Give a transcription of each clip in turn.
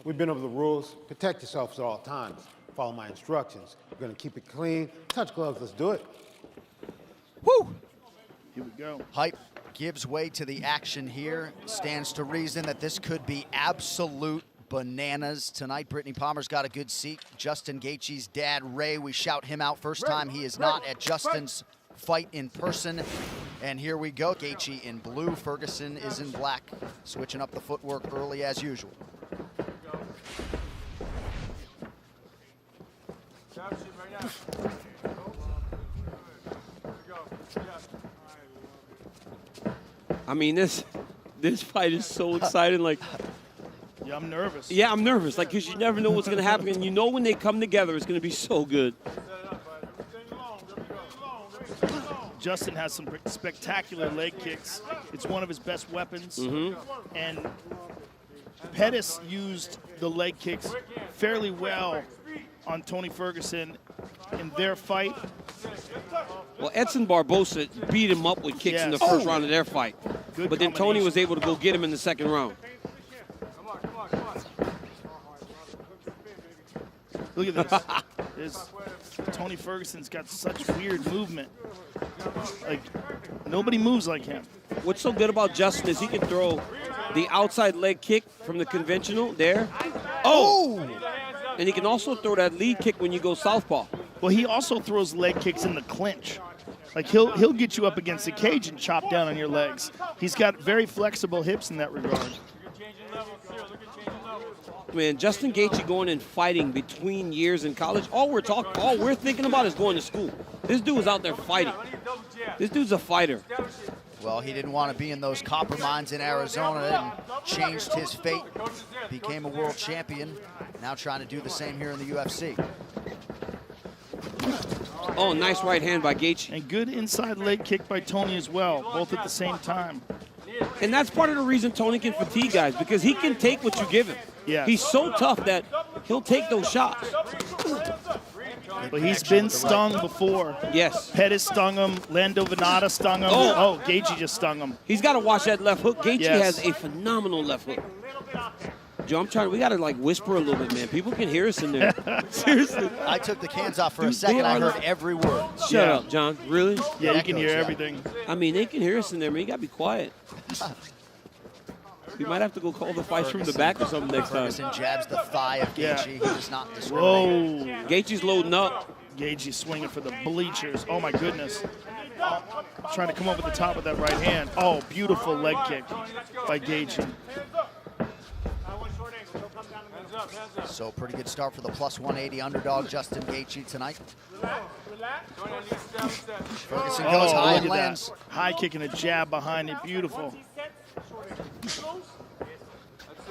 We've been over the rules. Protect yourselves at all times. Follow my instructions. We're going to keep it clean. Touch gloves. Let's do it. Woo! Here we go. Hype gives way to the action here. Stands to reason that this could be absolute bananas tonight. Brittany Palmer's got a good seat. Justin Gaethje's dad, Ray, we shout him out first time. He is not at Justin's fight in person. And here we go. Gaethje in blue, Ferguson is in black. Switching up the footwork early as usual. I mean, this fight is so exciting. Like, yeah, I'm nervous. Yeah, I'm nervous. Like, because you never know what's going to happen. And you know when they come together, it's going to be so good. Justin has some spectacular leg kicks. It's one of his best weapons. And Pettis used the leg kicks fairly well on Tony Ferguson in their fight. Well, Edson Barbosa beat him up with kicks in the first round of their fight. But then Tony was able to go get him in the second round. Look at this. Tony Ferguson's got such weird movement. Like, nobody moves like him. What's so good about Justin is he can throw the outside leg kick from the conventional there. Oh! And he can also throw that lead kick when you go southpaw. Well, he also throws leg kicks in the clinch. Like, he'll get you up against the cage and chop down on your legs. He's got very flexible hips in that regard. Man, Justin Gaethje going and fighting between years in college. All we're thinking about is going to school. This dude is out there fighting. This dude's a fighter. Well, he didn't want to be in those copper mines in Arizona and changed his fate. Became a world champion. Now trying to do the same here in the UFC. Oh, nice right hand by Gaethje. And good inside leg kick by Tony as well, both at the same time. And that's part of the reason Tony can fatigue guys, because he can take what you give him. Yeah. He's so tough that he'll take those shots. But he's been stung before. Yes. Pettis stung him. Lando Venata stung him. Oh, Gaethje just stung him. He's got to watch that left hook. Gaethje has a phenomenal left hook. Joe, we got to like whisper a little bit, man. People can hear us in there. Seriously. I took the cans off for a second. I heard every word. Shut up, John. Really? Yeah, you can hear everything. I mean, they can hear us in there, man. You got to be quiet. You might have to go call the fights from the back or something next time. Ferguson jabs the thigh of Gaethje. He does not discriminate. Whoa. Gaethje's loading up. Gaethje swinging for the bleachers. Oh, my goodness. Trying to come over the top with that right hand. Oh, beautiful leg kick by Gaethje. So pretty good start for the plus 180 underdog Justin Gaethje tonight. Ferguson goes high and lands. High kick and a jab behind it. Beautiful.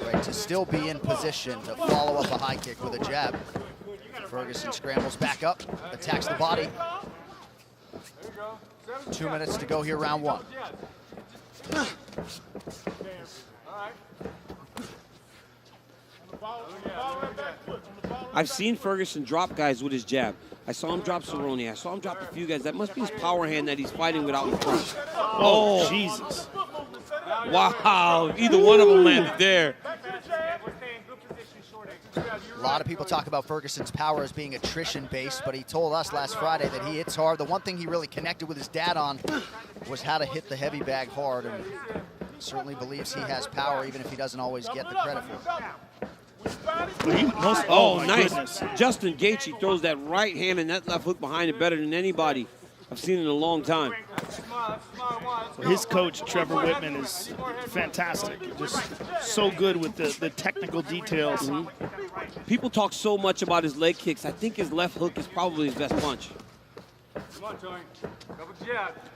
Right, to still be in position to follow up a high kick with a jab. Ferguson scrambles back up, attacks the body. 2 minutes to go here, round one. I've seen Ferguson drop guys with his jab. I saw him drop Cerrone. I saw him drop a few guys. That must be his power hand that he's fighting without in front. Oh, Jesus. Wow, either one of them landed there. A lot of people talk about Ferguson's power as being attrition-based, but he told us last Friday that he hits hard. The one thing he really connected with his dad on was how to hit the heavy bag hard, and certainly believes he has power, even if he doesn't always get the credit for it. Oh, nice. Goodness. Justin Gaethje throws that right hand and that left hook behind it better than anybody I've seen in a long time. Well, his coach, Trevor Whitman, is fantastic. Just so good with the technical details. People talk so much about his leg kicks. I think his left hook is probably his best punch. Well,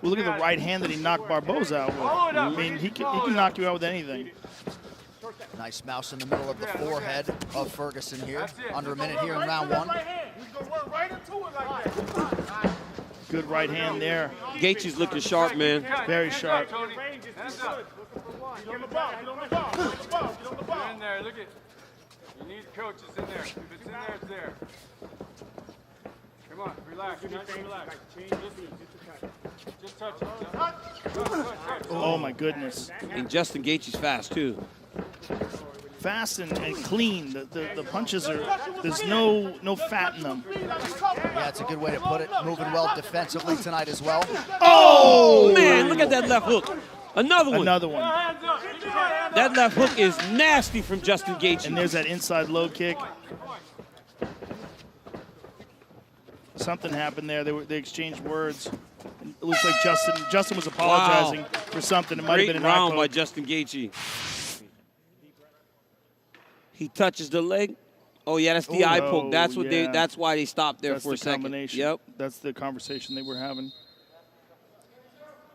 look at the right hand that he knocked Barboza out with. I mean, he can knock you out with anything. Nice mouse in the middle of the forehead of Ferguson here. Under a minute here in round one. Good right hand there. Gaethje's looking sharp, man. Very sharp. Get in there, look at. You need coaches in there. If it's in there, it's there. Come on, relax. Relax. Just touch it. Oh my goodness. And Justin Gaethje's fast too. fast and clean. The punches are, there's no fat in them. Yeah, it's a good way to put it. Moving well defensively tonight as well. Oh, man, look at that left hook. Another one. Another one. That left hook is nasty from Justin Gaethje. And there's that inside low kick. Something happened there. They exchanged words. It looks like Justin was apologizing for something. It might have been an eye round by poke. Justin Gaethje. He touches the leg. Oh yeah, that's the eye poke. That's what yeah. That's why they stopped there That's for a second. combination. Yep. That's the conversation they were having.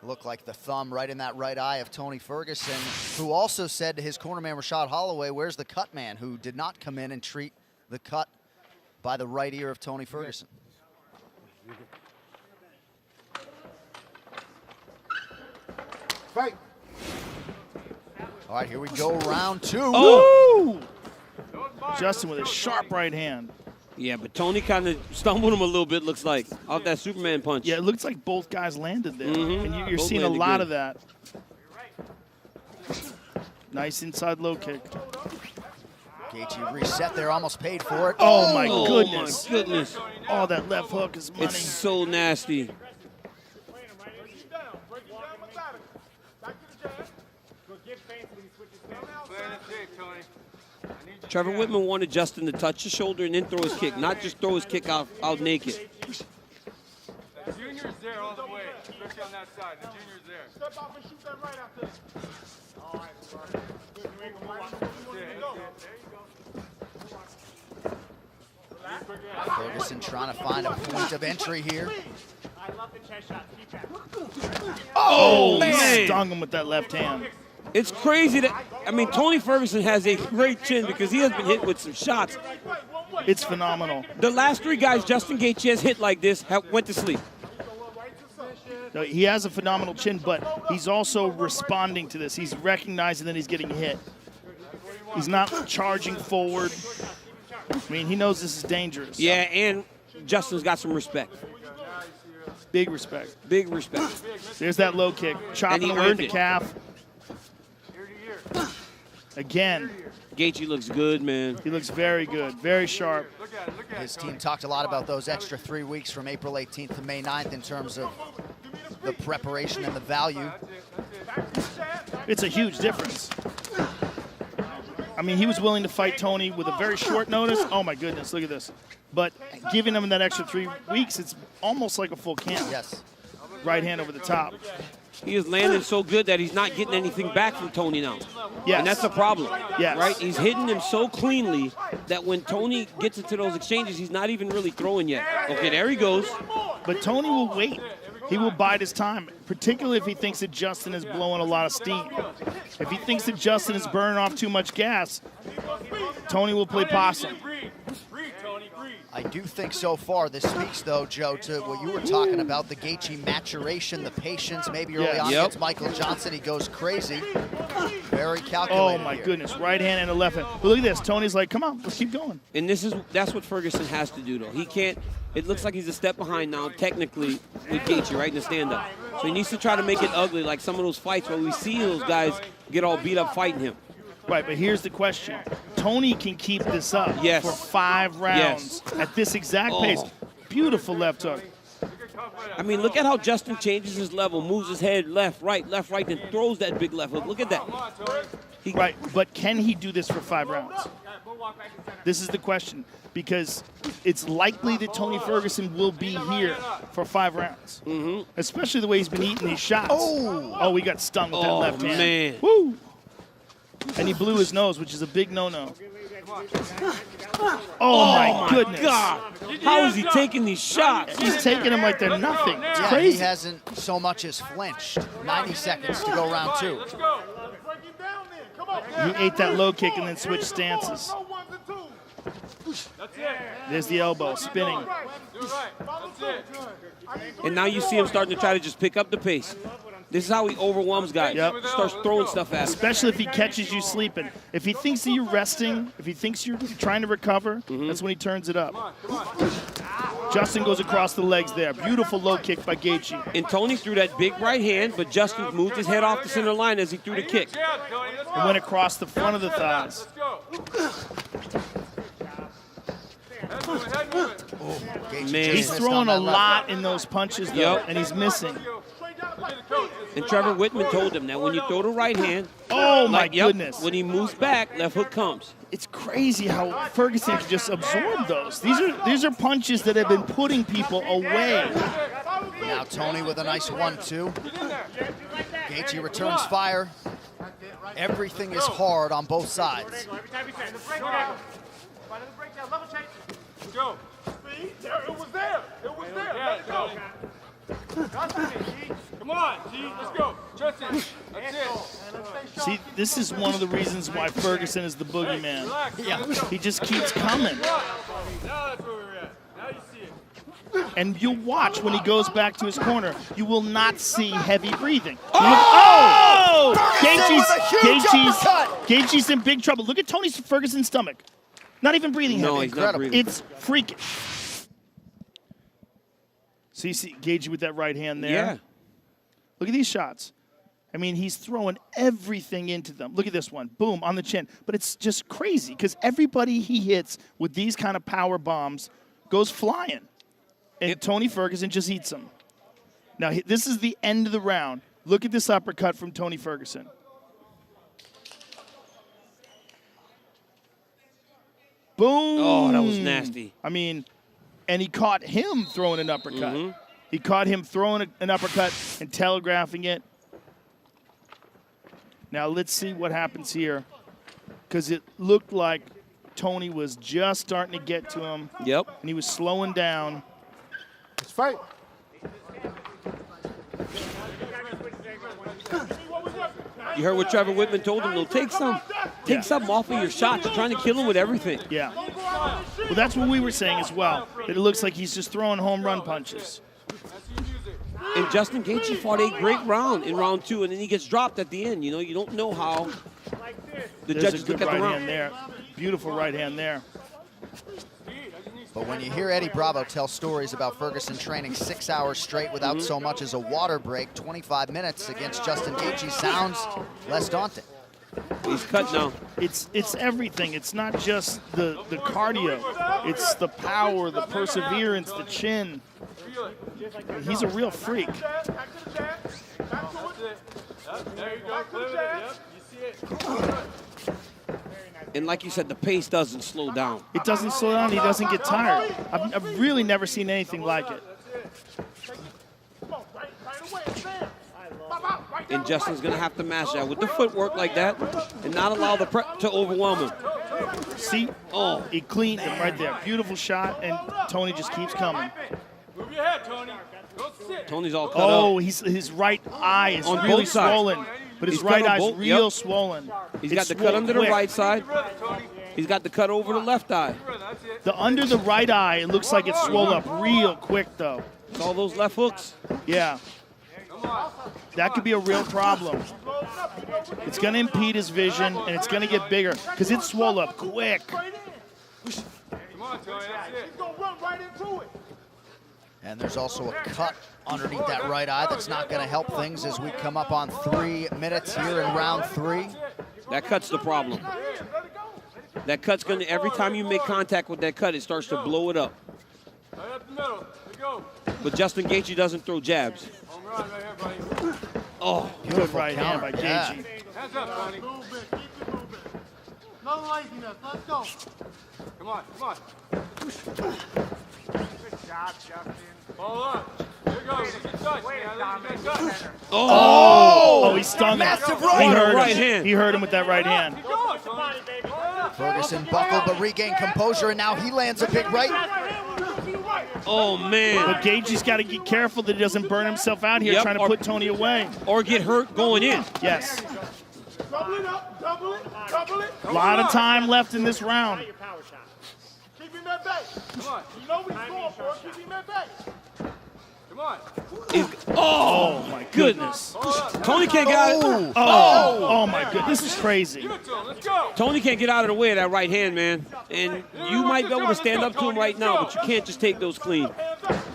Looked like the thumb right in that right eye of Tony Ferguson, who also said to his cornerman Rashad Holloway, "Where's the cut man?" Who did not come in and treat the cut by the right ear of Tony Ferguson. Fight. All right, here we go, round 2. Oh! Justin with a sharp right hand. Yeah, but Tony kind of stumbled him a little bit, looks like, off that Superman punch. Yeah, it looks like both guys landed there. And you're Both seeing a landed lot good. of that. Nice inside low kick. Gaethje reset there, almost paid for it. Oh, my Oh, goodness. my goodness. Oh, that left hook is money. It's so nasty. Trevor Whitman wanted Justin to touch the shoulder and then throw his kick, not just throw his kick out naked. The junior's there all the way, especially on that side. The junior's there. Step off and shoot that right after this. All right, sorry. Ferguson trying to find a point of entry here. I love the chest shot. Keep that. Oh, man. he stung him with that left hand. It's crazy that, I mean, Tony Ferguson has a great chin because he has been hit with some shots. It's phenomenal. The last 3 guys Justin Gaethje has hit like this went to sleep. No, he has a phenomenal chin, but he's also responding to this. He's recognizing that he's getting hit. He's not charging forward. I mean, he knows this is dangerous. Yeah, and Justin's got some respect. Big respect. Big respect. There's that low kick. Chopping he away at earned the it. calf. Again, Gaethje looks good, man. he looks very good, very sharp. His team talked a lot about those extra 3 weeks from April 18th to May 9th in terms of the preparation and the value. It's a huge difference. I mean, he was willing to fight Tony with a very short notice. Oh, my goodness, look at this. But giving him that extra 3 weeks, it's almost like a full camp. Yes. Right hand over the top. He is landing so good that he's not getting anything back from Tony now. Yes. And that's the problem. Yes. Right? He's hitting him so cleanly that when Tony gets into those exchanges, he's not even really throwing yet. Okay, there he goes. But Tony will wait. He will bide his time, particularly if he thinks that Justin is blowing a lot of steam. If he thinks that Justin is burning off too much gas, Tony will play possum. I do think so far. This speaks, though, Joe, to what you were talking about, the Gaethje maturation, the patience. Maybe early on against Michael Johnson, he goes crazy. Very calculated. Oh, my here. goodness. Right hand and a left hand. But look at this. Tony's like, come on, let's keep going. And that's what Ferguson has to do, though. He can't. It looks like he's a step behind now, technically, with Gaethje, right, in the stand-up. So he needs to try to make it ugly, like some of those fights where we see those guys get all beat up fighting him. Right, but here's the question. Tony can keep this up Yes. for 5 rounds at this exact pace. Beautiful left hook. I mean, look at how Justin changes his level, moves his head left, right, then throws that big left hook. Look at that. Right, but can he do this for 5 rounds? This is the question, because it's likely that Tony Ferguson will be here for 5 rounds, especially the way he's been eating these shots. Oh, we got stung with that left hand. Man. Woo! And he blew his nose, which is a big no-no. Oh, my goodness. God. How is he taking these shots? He's taking them like they're nothing. It's Yeah, crazy. he hasn't so much as flinched. 90 seconds to go round 2. He ate that low kick and then switched stances. There's the elbow, spinning. And now you see him starting to try to just pick up the pace. This is how he overwhelms guys. Yep. Starts throwing stuff at him. Especially if he catches you sleeping. If he thinks that you're resting, if he thinks you're trying to recover, that's when he turns it up. Justin goes across the legs there. Beautiful low kick by Gaethje. And Tony threw that big right hand, but Justin moved his head off the center line as he threw the kick. It went across the front of the thighs. Let's go. Head movement, head movement. Gaethje Man. just He's missed throwing on a that left. lot in those punches, though, Yep. and he's missing. And Trevor Whitman told him that when you throw the right hand, Oh, my like, yep, goodness. when he moves back, left hook comes. It's crazy how Ferguson can just absorb those. These are punches that have been putting people away. Now Tony with a nice 1-2. Gaethje returns fire. Everything is hard on both sides. Every time he says, the breakdown. By the breakdown, level change. Let's go. See? There, it was there. It was there. Let it go. Come on, G. Let's go. Justin. That's it. See, this is one of the reasons why Ferguson is the boogeyman. Relax. Yeah. Let's go. He just keeps coming. Now that's where we're at. Now you see it. And you'll watch when he goes back to his corner, you will not see heavy breathing. Oh! Ferguson with a huge uppercut. Gaethje's in big trouble. Look at Ferguson's stomach. Not even breathing No, heavy. he's not breathing. It's freakish. So you see Gaethje with that right hand there. Yeah. Look at these shots. I mean, he's throwing everything into them. Look at this one. Boom, on the chin. But it's just crazy because everybody he hits with these kind of power bombs goes flying. And Tony Ferguson just eats them. Now, this is the end of the round. Look at this uppercut from Tony Ferguson. Boom. Oh, that was nasty. I mean, and he caught him throwing an uppercut. He caught him throwing an uppercut and telegraphing it. Now let's see what happens here, because it looked like Tony was just starting to get to him, Yep. and he was slowing down. Let's fight. You heard what Trevor Whitman told him, though. Take something off of your shots. You're trying to kill him with everything. Yeah. Well, that's what we were saying as well. That it looks like he's just throwing home run punches. And Justin Gaethje fought a great round in round 2, and then he gets dropped at the end. You know, you don't know how the There's judges a good look at the right round. hand there. Beautiful right hand there. But when you hear Eddie Bravo tell stories about Ferguson training 6 hours straight without so much as a water break, 25 minutes against Justin Gaethje sounds less daunting. He's cut now. It's everything. It's not just the cardio. It's the power, the perseverance, the chin. He's a real freak. There you go. Play with it. Yep. You see it. And like you said, the pace doesn't slow down. It doesn't slow down. He doesn't get tired. I've really never seen anything like it. And Justin's going to have to match that with the footwork like that and not allow the prep to overwhelm him. See? Oh, he cleaned him right there. Beautiful shot, and Tony just keeps coming. Move your head, Tony. Don't sit. Tony's all cut Oh, up. his right eye is On really both sides. swollen. But his He's right cut on eye's both, real yep. swollen. He's It's got the cut swole under the quick. right side. Brother, Tony. He's got the cut over the left eye. That's it. The under the right eye, it looks like it's swollen up real quick, though. It's all those left hooks. Yeah. That could be a real problem. It's going to impede his vision, and it's going to get bigger because it's swole up quick. Come on, Tony. That's it. And there's also a cut underneath that right eye that's not going to help things as we come up on 3 minutes here in round 3. That cut's the problem. That cut's going to, every time you make contact with that cut, it starts to blow it up. Right up the middle. There you go. But Justin Gaethje doesn't throw jabs. Home run right here, buddy. Oh, Good right hand by Yeah. Gaethje. Hands up, Tony. No laziness. Let's go. Come on, come on. Good job, Justin. Follow up. There you go. Get touch, Way to man. dominate Get the touch. center. Oh, he stung him. Massive He right. hurt Right him. hand. He hurt him with that right hand. Keep going, Tony. Body, baby. Ferguson buckled but regained composure, and now he lands a big right. oh man. But Gaethje's got to get careful that he doesn't burn himself out here Yep, trying to or- put Tony away. Or get hurt going in. Yes. Double it up. Double it. Double it. A lot of time left in this round. Your power shot. Keep him at bay. Come on. You know what he's going for. Keep him at bay. Come on. Oh, my goodness. Tony can't get out of, Oh, my goodness. This is crazy. Give it to him. Let's go. Tony can't get out of the way of that right hand, man. And you might be able to stand up to him right now, but you can't just take those clean.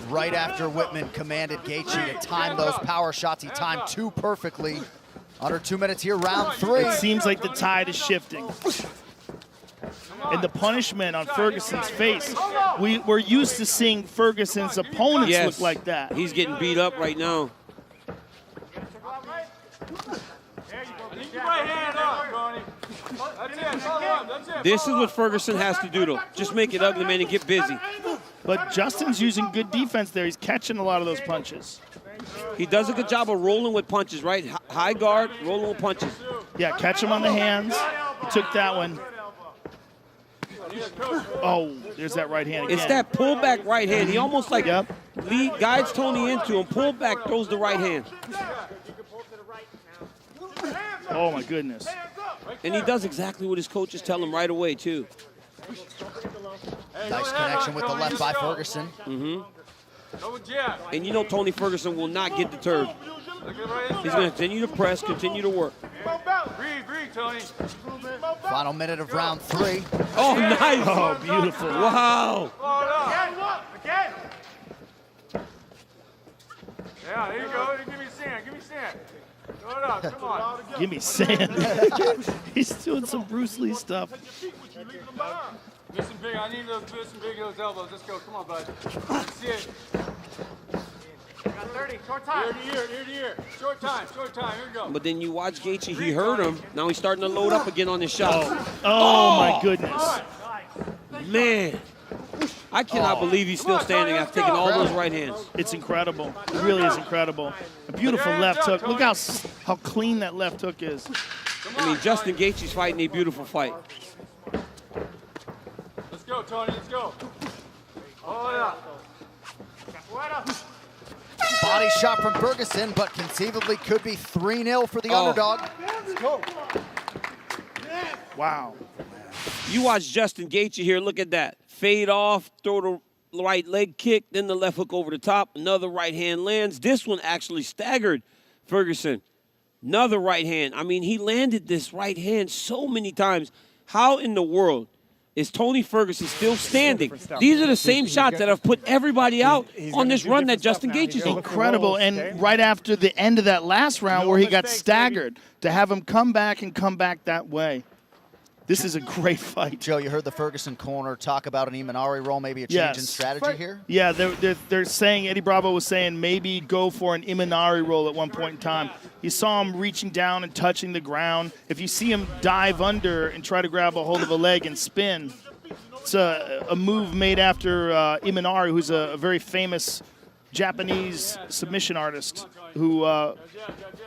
Right after Whitman commanded Gaethje to time those power shots, he timed 2 perfectly. Under 2 minutes here, round 3. It seems like the tide is shifting. and the punishment on Ferguson's face. We're used to seeing Ferguson's opponents look like that. He's getting beat up right now. Right hand up, Tony. That's it. This is what Ferguson has to do, though. Just make it ugly, man, and get busy. But Justin's using good defense there. He's catching a lot of those punches. He does a good job of rolling with punches, right? High guard, rolling with punches. Yeah, catch him on the hands. He took that one. Oh, there's that right hand again. It's that pullback right hand. He almost like guides Tony into him, pull back, throws the right hand. Oh, my goodness. And he does exactly what his coaches tell him right away, too. Nice connection with the left by Ferguson. And you know Tony Ferguson will not get deterred. He's going to continue to press, continue to work. Breathe, Tony. Final minute of round 3. Oh, nice. Oh, beautiful. Wow. Again. Yeah, there you go. Give me sand. Give me sand. Throw it up. Come on. Give me sand. He's doing some Bruce Lee stuff. Listen big. I need those elbows. Let's go. Come on, bud. Let's see it. Got 30. Short time. Ear to ear. Short time. Here we go. But then you watch Gaethje, he hurt him. Now he's starting to load up again on his shot. Oh, my goodness. Man. I cannot believe he's still standing after taking all those right hands. It's incredible. It really is incredible. A beautiful left hook. Look how clean that left hook is. I mean, Justin Gaethje's fighting a beautiful fight. Let's go, Tony. Let's go. Oh, yeah. Body shot from Ferguson, but conceivably could be 3-0 for the underdog. Wow. You watch Justin Gaethje here. Look at that. Fade off, throw the right leg kick, then the left hook over the top. Another right hand lands. This one actually staggered Ferguson. Another right hand. I mean, he landed this right hand so many times. How in the world is Tony Ferguson still standing? These are the same shots that have put everybody out on this run that Justin Gaethje's on. Incredible. And right after the end of that last round where he got staggered, to have him come back that way. This is a great fight. Joe, you heard the Ferguson corner talk about an Imanari roll, maybe a change in strategy here? Yeah, they're saying, Eddie Bravo was saying maybe go for an Imanari roll at one point in time. You saw him reaching down and touching the ground. If you see him dive under and try to grab a hold of a leg and spin, it's a move made after Imanari, who's a very famous Japanese submission artist who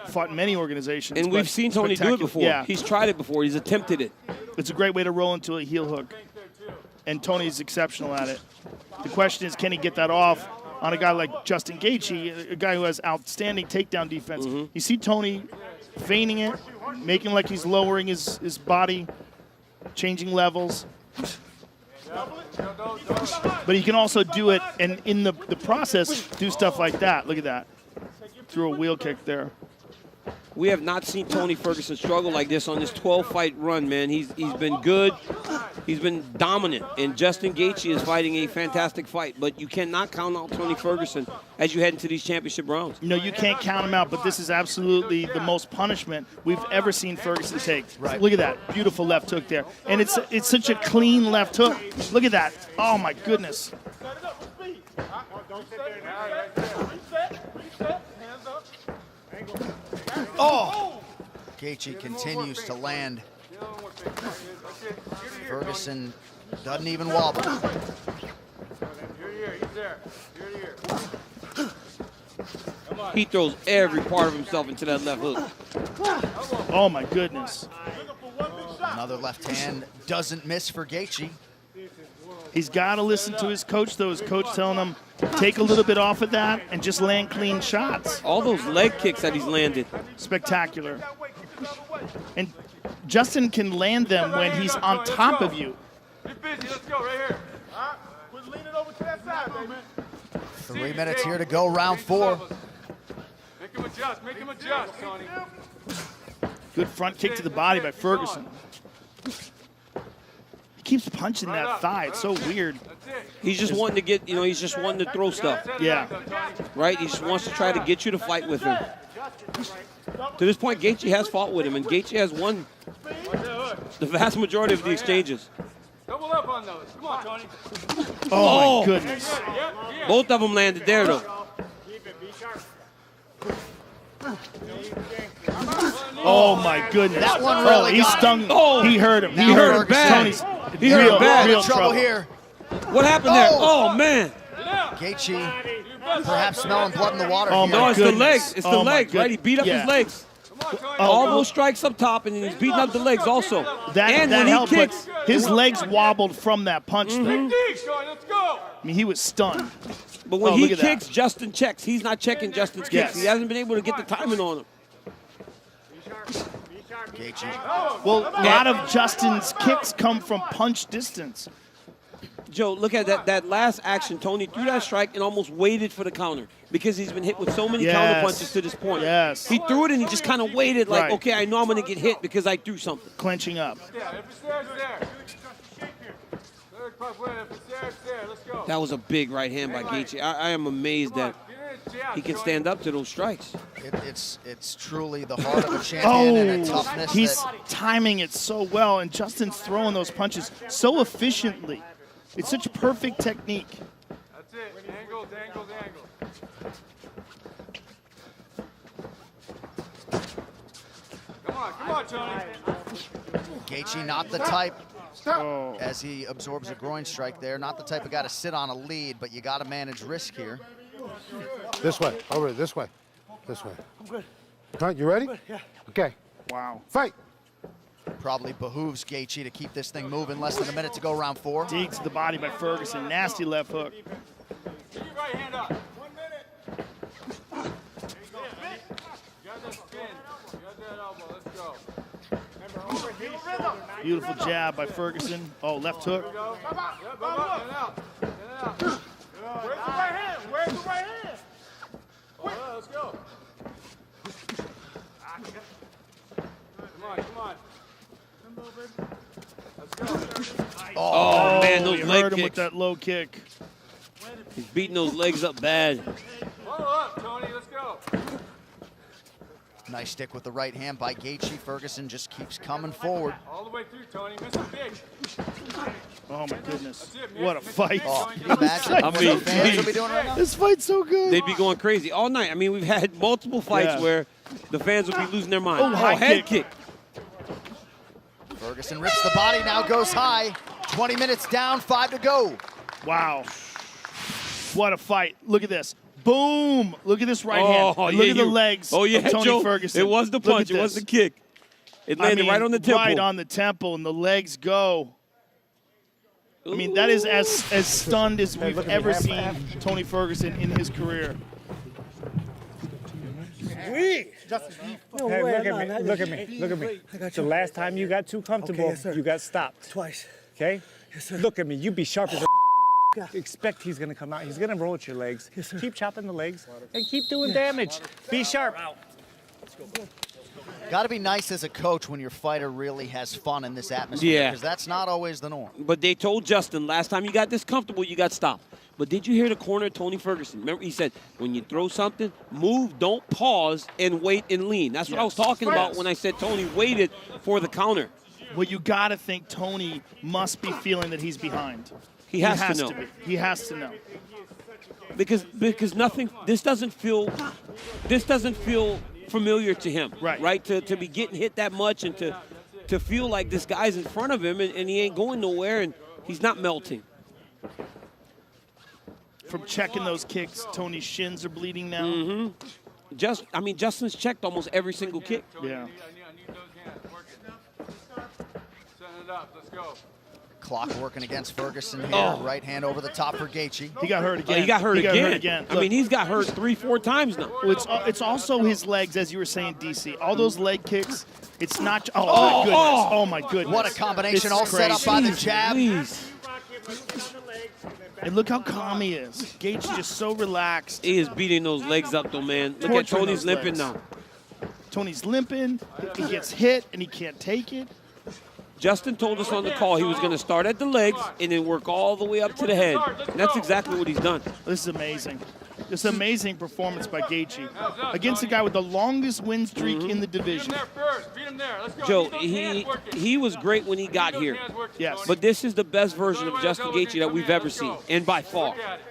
fought in many organizations. And we've seen Tony do it before. Yeah. He's tried it before. He's attempted it. It's a great way to roll into a heel hook. And Tony's exceptional at it. The question is, can he get that off on a guy like Justin Gaethje, a guy who has outstanding takedown defense? You see Tony feigning it, making like he's lowering his body, changing levels. But he can also do it, and in the process, do stuff like that. Look at that. Threw a wheel kick there. We have not seen Tony Ferguson struggle like this on this 12-fight run, man. He's been good. He's been dominant. And Justin Gaethje is fighting a fantastic fight. But you cannot count out Tony Ferguson as you head into these championship rounds. No, you can't count him out, but this is absolutely the most punishment we've ever seen Ferguson take. Right. Look at that. Beautiful left hook there. And it's such a clean left hook. Look at that. Oh, my goodness. Oh! Gaethje continues to land. Ferguson doesn't even wobble. He throws every part of himself into that left hook. Oh, my goodness. Another left hand doesn't miss for Gaethje. He's got to listen to his coach, though. His coach telling him, take a little bit off of that and just land clean shots. All those leg kicks that he's landed. Spectacular. And Justin can land them when he's on top of you. Get busy. Let's go right here. We're leaning over to that side, baby. 3 minutes here to go, round 4. Make him adjust. Make him adjust, Tony. Good front kick to the body by Ferguson. He keeps punching that thigh. It's so weird. He's just wanting to get, he's just wanting to throw stuff. Yeah. Right? He just wants to try to get you to fight with him. To this point, Gaethje has fought with him, and Gaethje has won the vast majority of the exchanges. Double up on those. Come on, Tony. Oh, my goodness. Both of them landed there, though. Oh, my goodness. That one really he got stung. him. Oh. He hurt him. Now He hurt him Ferguson. bad. Tony's He hurt him bad. real trouble here. What happened there? Oh, man. Gaethje perhaps smelling blood in the water Oh, here. my No, it's the goodness. legs. It's the Oh, my legs, right? He beat up Yeah. his legs. Tony. All those strikes up top, and then he's beating up the legs also. That, and that when helped, he but kicks, his legs wobbled from that punch there. Deep, Tony, let's go. I mean, he was stunned. but when Oh, he look at that. kicks, Justin checks. He's not checking Justin's kicks. Yes. He hasn't been able to get the timing on him. Gaethje. Well, a lot of Justin's kicks come from punch distance. Joe, look at that last action. Tony threw that strike and almost waited for the counter because he's been hit with so many counter punches to this point. Yes. He threw it and he just kind of waited like, Right. okay, I know I'm going to get hit because I threw something. Clenching up. Yeah, if it's there, it's there. Third puff win. If it's there, it's there. Let's go. That was a big right hand by Gaethje. I am amazed that he can stand up to those strikes. It's truly the heart of a champion and a Oh, toughness he's that timing it so well, and Justin's throwing those punches so efficiently. It's such perfect technique. That's it. Angles, angles, angles. Come on, Tony. Gaethje not the type, as he absorbs a groin strike there, not the type of guy to sit on a lead, but you got to manage risk here. This way. Over this way. This way. I'm good. All right, you ready? Yeah. Okay. Wow. Fight. Probably behooves Gaethje to keep this thing moving. Less than a minute to go, round 4. Dig to the body by Ferguson. Nasty left hook. Keep your right hand up. 1 minute. You got that spin. You got that elbow. Let's go. Beautiful jab by Ferguson. Oh, left hook. Yep, up, in and out. In and out. Where's the right hand? Where's the right hand? Oh, yeah, let's go. Come on. Let's go. Oh, man, those You leg heard him with kicks. that low kick. He's beating those legs up bad. Follow up, Tony. Let's go. Nice stick with the right hand by Gaethje. Ferguson just keeps coming forward. All the way through, Tony. Miss him big. Oh, my goodness. That's it, man. What a fight. Oh, can you imagine I what the mean, fans will be doing right now? This fight's so good. They'd be going crazy all night. I mean, we've had multiple fights Yeah. where the fans would be losing their mind. Oh, high head kick. kick. Ferguson rips the body, now goes high. 20 minutes down, 5 to go. Wow. What a fight. Look at this. Boom. Look at this right Oh, hand. yeah, Look at the you- legs Oh, yeah, of Tony Joe. Ferguson. It was the Look at punch. It was this. the kick. It landed right on the temple. Right on the temple, and the legs go. I mean, that is as stunned as we've ever seen Tony Ferguson in his career. Hey, look at me. The last time you got too comfortable, you got stopped. Twice. Okay? Look at me. You be sharp as a expect he's going to come out. He's going to roll at your legs. Keep chopping the legs and keep doing damage. Be sharp. Got to be nice as a coach when your fighter really has fun in this atmosphere. Yeah. Because that's not always the norm. But they told Justin, last time you got this comfortable, you got stopped. But did you hear the corner of Tony Ferguson? Remember, he said, when you throw something, move, don't pause, and wait and lean. That's what I was talking about when I said Tony waited for the counter. Well, you got to think Tony must be feeling that he's behind. He has to know. be. He has to know. Because nothing, this doesn't feel familiar to him. Right. To be getting hit that much and to feel like this guy's in front of him and he ain't going nowhere and he's not melting. From checking those kicks, Tony's shins are bleeding now. Justin's checked almost every single kick. Yeah. I need those hands. Work it. Setting it up. Let's go. Clock working against Ferguson here. Right hand over the top for Gaethje. He got hurt again. He got hurt again. again. I Look, mean, he's got hurt 3-4 times now. well, it's also his legs, as you were saying, DC. All those leg kicks, it's not. Oh, my goodness. Oh, my goodness. What a combination, It's all set up by the jab. Please. And look how calm he is. Gaethje just so relaxed. He is beating those legs up, though, man. Look at Torturing Tony's those limping legs. now. Tony's limping. He gets hit, and he can't take it. Justin told us on the call he was going to start at the legs and then work all the way up to the head. And that's exactly what he's done. This is amazing. This amazing performance by Gaethje against the guy with the longest win streak in the division. Beat him there first. Beat him there. Let's go. Joe, Get those hands working. he was great when he got Get those here. hands working, Yes. Tony. But this is the best version of Justin Gaethje that we've ever seen, and by far. Look at it.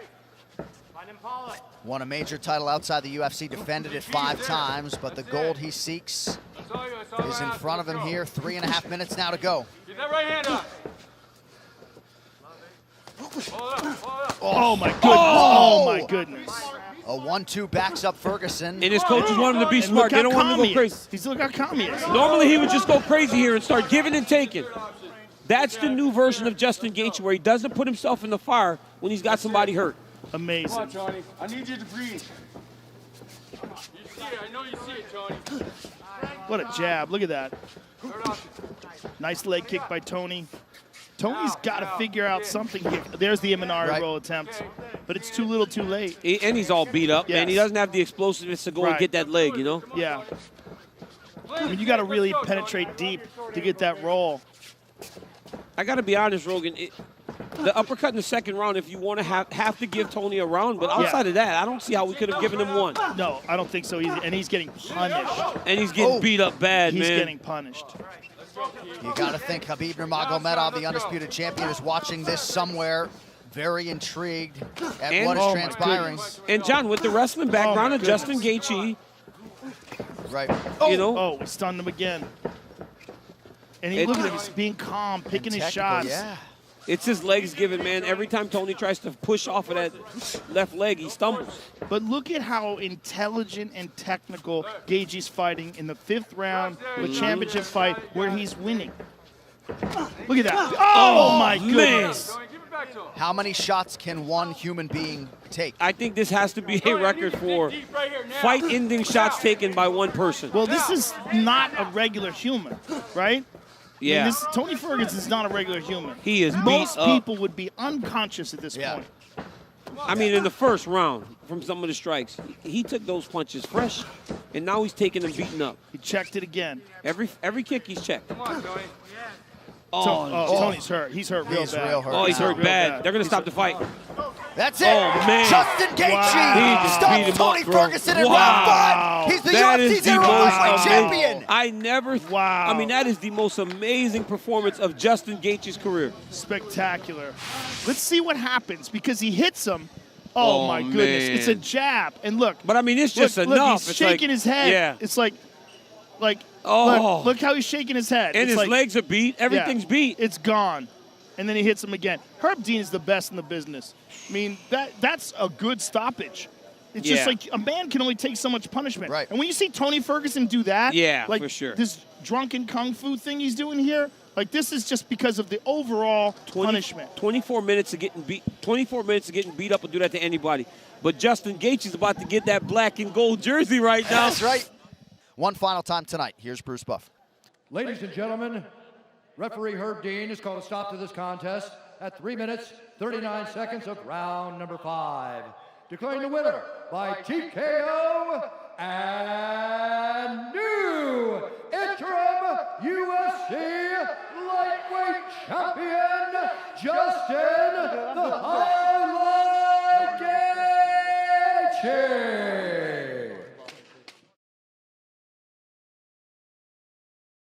Won a major title outside the UFC, defended it 5 times, but the gold he seeks That's all you- that's all is I in ask. front of Let's him go. here. 3.5 minutes now to go. Get that right hand up. Hold up. Hold up. Oh my goodness! Oh my goodness! A 1-2 backs up Ferguson. And his coaches want him to be And smart. look They how don't want him calm to he go crazy. is. He's look how calm he is. Normally he would just go crazy here and start giving and taking. That's the new version of Justin Gaethje, where he doesn't put himself in the fire when he's got somebody hurt. Amazing. Come on, Tony. I need you to breathe. You see it. I know you see it, Tony. What a jab! Look at that. Start off. Nice leg kick by Tony. Tony's got to figure out something here. There's the Imanari Right. roll attempt, but it's too little, too late. And he's all beat up, man. He Yes. doesn't have the explosiveness to go and Right. get that leg, you know? Yeah. I mean, you got to really penetrate deep to get that roll. I got to be honest, Rogan. The uppercut in the second round, if you want to have to give Tony a round, but outside of that, I don't see how we could have given him one. No, I don't think so either. And he's getting punished. And he's getting beat up bad, He's man. getting punished. You got to think Khabib Nurmagomedov, the undisputed champion, is watching this somewhere, very intrigued at And- what is Oh, my transpiring. goodness. And John, with the wrestling background my of Justin goodness. Gaethje, Right. you know, Oh, we stunned him again. And It- look at him, he's being calm, picking his Technical, shots. yeah. it's his legs given, man. Every time Tony tries to push off of that left leg, he stumbles. But look at how intelligent and technical Gaethje's fighting in the 5th round of a championship fight where he's winning. Look at that. Oh, my man. goodness. Tony, give it back to him. How many shots can one human being take? I think this has to be a record for Deep right here now. fight-ending shots taken by one person. Well, this is not a regular human, right? Yeah. I mean, Tony Ferguson is not a regular human. He is Most beat up. people would be unconscious at this Yeah. point. I mean, in the first round, from some of the strikes, he took those punches fresh, and now he's taking them beaten up. He checked it again. Every kick he's checked. Come on, Tony. Tony's hurt. He's hurt real He's bad. real hurt. Oh, he's hurt real bad. They're going to He's stop hurt. the fight. That's it. Oh, man. Justin Gaethje Wow. He just beat stops him Tony up, bro. Ferguson in Wow. round 5. He's the That is UFC's the interim most lightweight amazing. champion. I never. Wow. I mean, that is the most amazing performance of Justin Gaethje's career. Spectacular. Let's see what happens because he hits him. Oh, Oh, my goodness. man. It's a jab. And look. But I mean, it's just look, enough. Look, he's It's shaking like- his head. Yeah. It's like, Oh. look how he's shaking his head. And It's his like, legs are beat. Everything's yeah, beat. It's gone. And then he hits him again. Herb Dean is the best in the business. I mean, that's a good stoppage. It's just Yeah. like a man can only take so much punishment. Right. And when you see Tony Ferguson do that, Yeah, like for sure. this drunken kung fu thing he's doing here, like this is just because of the overall punishment. 24 minutes of getting beat. 24 minutes of getting beat up will do that to anybody. But Justin Gaethje's about to get that black and gold jersey right now. That's right. One final time tonight. Here's Bruce Buff. Ladies and gentlemen, referee Herb Dean has called a stop to this contest at 3 minutes, 39 seconds of round number 5. Declaring the winner by TKO and new interim UFC lightweight champion, Justin the Highlight Gaethje.